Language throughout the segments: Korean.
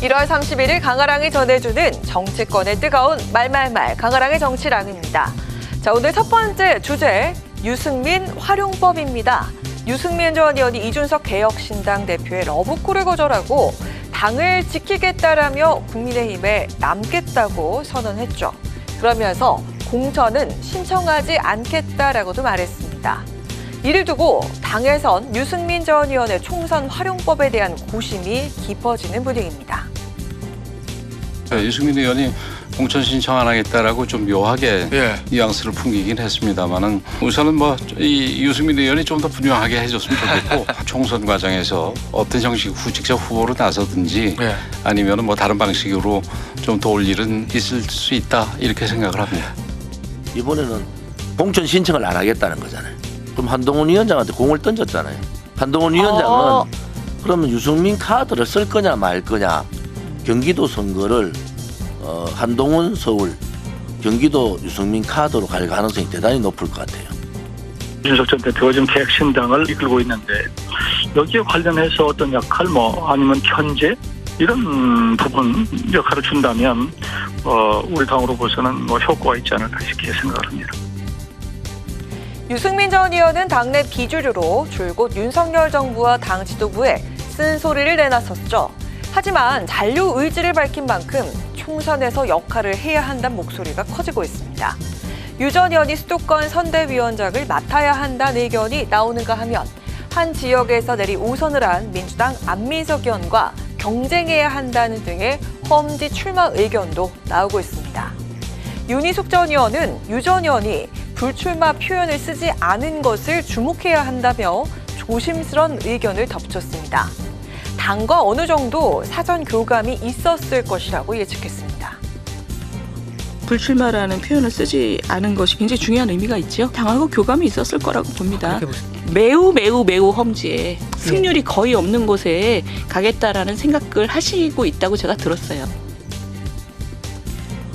1월 31일 강아랑이 전해주는 정치권의 뜨거운 말말말 강아랑의 정치랑입니다. 자, 오늘 첫 번째 주제 유승민 활용법입니다. 유승민 전 의원이 이준석 개혁신당 대표의 러브콜을 거절하고 당을 지키겠다라며 국민의힘에 남겠다고 선언했죠. 그러면서 공천은 신청하지 않겠다라고도 말했습니다. 이를 두고 당에선 유승민 전 의원의 총선 활용법에 대한 고심이 깊어지는 분위기입니다. 유승민 의원이 공천 신청 안 하겠다라고 좀 묘하게 뉘앙스를 풍기긴 했습니다만은 우선은 이 유승민 의원이 좀 더 분명하게 해줬으면 좋겠고 총선 과정에서 어떤 형식 직접 후보로 나서든지 아니면은 다른 방식으로 좀 도울 일은 있을 수 있다 이렇게 생각을 합니다. 이번에는 공천 신청을 안 하겠다는 거잖아요. 그럼 한동훈 위원장한테 공을 던졌잖아요. 한동훈 위원장은 그러면 유승민 카드를 쓸 거냐 말 거냐 경기도 선거를 한동훈 서울 경기도 유승민 카드로 갈 가능성이 대단히 높을 것 같아요. 이준석 전 대표가 지금 개혁신당을 이끌고 있는데 여기에 관련해서 어떤 역할 아니면 견제 이런 부분 역할을 준다면 우리 당으로 봐서는 효과가 있지 않을까 이렇게 생각을 합니다. 유승민 전 의원은 당내 비주류로 줄곧 윤석열 정부와 당 지도부에 쓴소리를 내놨었죠. 하지만 잔류 의지를 밝힌 만큼 총선에서 역할을 해야 한다는 목소리가 커지고 있습니다. 유 전 의원이 수도권 선대위원장을 맡아야 한다는 의견이 나오는가 하면 한 지역에서 내리 5선을 한 민주당 안민석 의원과 경쟁해야 한다는 등의 험지 출마 의견도 나오고 있습니다. 윤희숙 전 의원은 유 전 의원이 불출마 표현을 쓰지 않은 것을 주목해야 한다며 조심스런 의견을 덧붙였습니다. 당과 어느 정도 사전 교감이 있었을 것이라고 예측했습니다. 불출마라는 표현을 쓰지 않은 것이 굉장히 중요한 의미가 있죠. 당하고 교감이 있었을 거라고 봅니다. 매우 험지에 승률이 거의 없는 곳에 가겠다라는 생각을 하시고 있다고 제가 들었어요.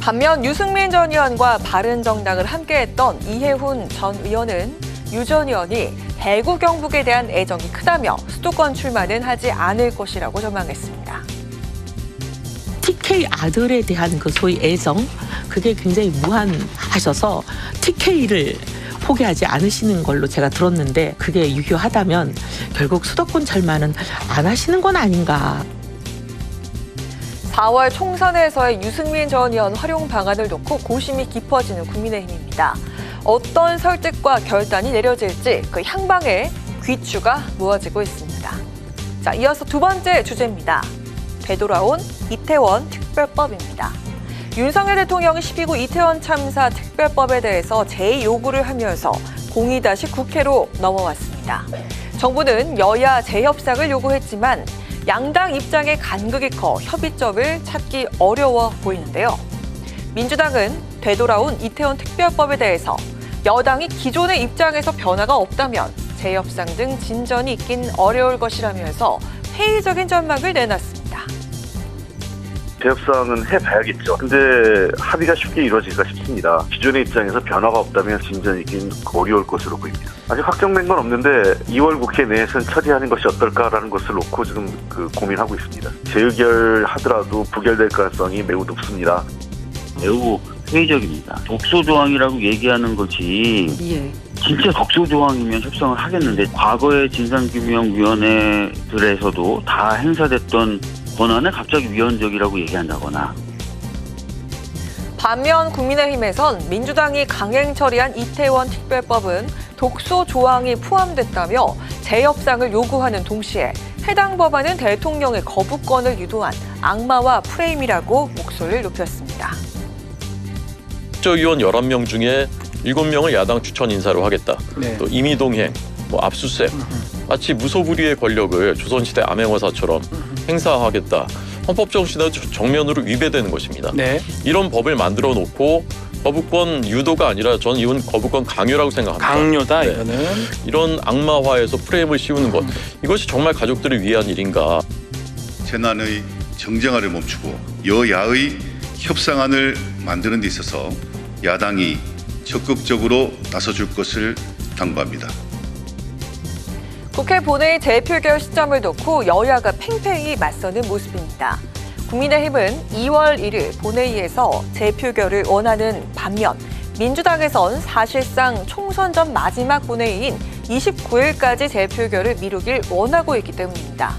반면 유승민 전 의원과 바른정당을 함께했던 이해훈 전 의원은 유 전 의원이 대구 경북에 대한 애정이 크다며 수도권 출마는 하지 않을 것이라고 전망했습니다. TK 아들에 대한 그 소위 애정, 그게 굉장히 무한하셔서 TK를 포기하지 않으시는 걸로 제가 들었는데 그게 유효하다면 결국 수도권 출마는 안 하시는 건 아닌가. 4월 총선에서의 유승민 전 의원 활용 방안을 놓고 고심이 깊어지는 국민의힘입니다. 어떤 설득과 결단이 내려질지 그 향방에 귀추가 모아지고 있습니다. 자, 이어서 두 번째 주제입니다. 되돌아온 이태원 특별법입니다. 윤석열 대통령이 12구 이태원 참사 특별법에 대해서 재요구를 하면서 공이 다시 국회로 넘어왔습니다. 정부는 여야 재협상을 요구했지만 양당 입장의 간극이 커 협의점을 찾기 어려워 보이는데요. 민주당은 되돌아온 이태원 특별법에 대해서 여당이 기존의 입장에서 변화가 없다면 재협상 등 진전이 있긴 어려울 것이라면서 회의적인 전망을 내놨습니다. 재협상은 해봐야겠죠. 근데 합의가 쉽게 이루어질까 싶습니다. 기존의 입장에서 변화가 없다면 진전이 있긴 어려울 것으로 보입니다. 아직 확정된 건 없는데 2월 국회 내에서는 처리하는 것이 어떨까라는 것을 놓고 지금 고민하고 있습니다. 재의결하더라도 부결될 가능성이 매우 높습니다. 매우 회의적입니다. 독소조항이라고 얘기하는 것이 진짜 독소조항이면 협상을 하겠는데 과거의 진상규명위원회들에서도 다 행사됐던 권한을 갑자기 위헌적이라고 얘기한다거나. 반면 국민의힘에선 민주당이 강행 처리한 이태원 특별법은 독소 조항이 포함됐다며 재협상을 요구하는 동시에 해당 법안은 대통령의 거부권을 유도한 악마화 프레임이라고 목소리를 높였습니다. 국회의원 11명 중에 7명을 야당 추천 인사로 하겠다. 또 임의동행, 압수수색, 마치 무소불위의 권력을 조선시대 암행어사처럼 행사하겠다. 헌법 정신과 정면으로 위배되는 것입니다. 이런 법을 만들어 놓고 거부권 유도가 아니라 저는 이건 거부권 강요라고 생각합니다. 강요다 이거는. 이런 악마화에서 프레임을 씌우는 것, 이것이 정말 가족들을 위한 일인가. 재난의 정쟁화를 멈추고 여야의 협상안을 만드는 데 있어서 야당이 적극적으로 나서줄 것을 당부합니다. 국회 본회의 재표결 시점을 놓고 여야가 팽팽히 맞서는 모습입니다. 국민의힘은 2월 1일 본회의에서 재표결을 원하는 반면 민주당에선 사실상 총선 전 마지막 본회의인 29일까지 재표결을 미루길 원하고 있기 때문입니다.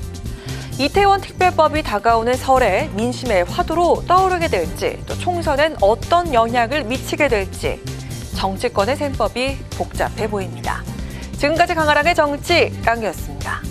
이태원 특별법이 다가오는 설에 민심의 화두로 떠오르게 될지, 또 총선엔 어떤 영향을 미치게 될지 정치권의 셈법이 복잡해 보입니다. 지금까지 강아랑의 정치 깡이었습니다.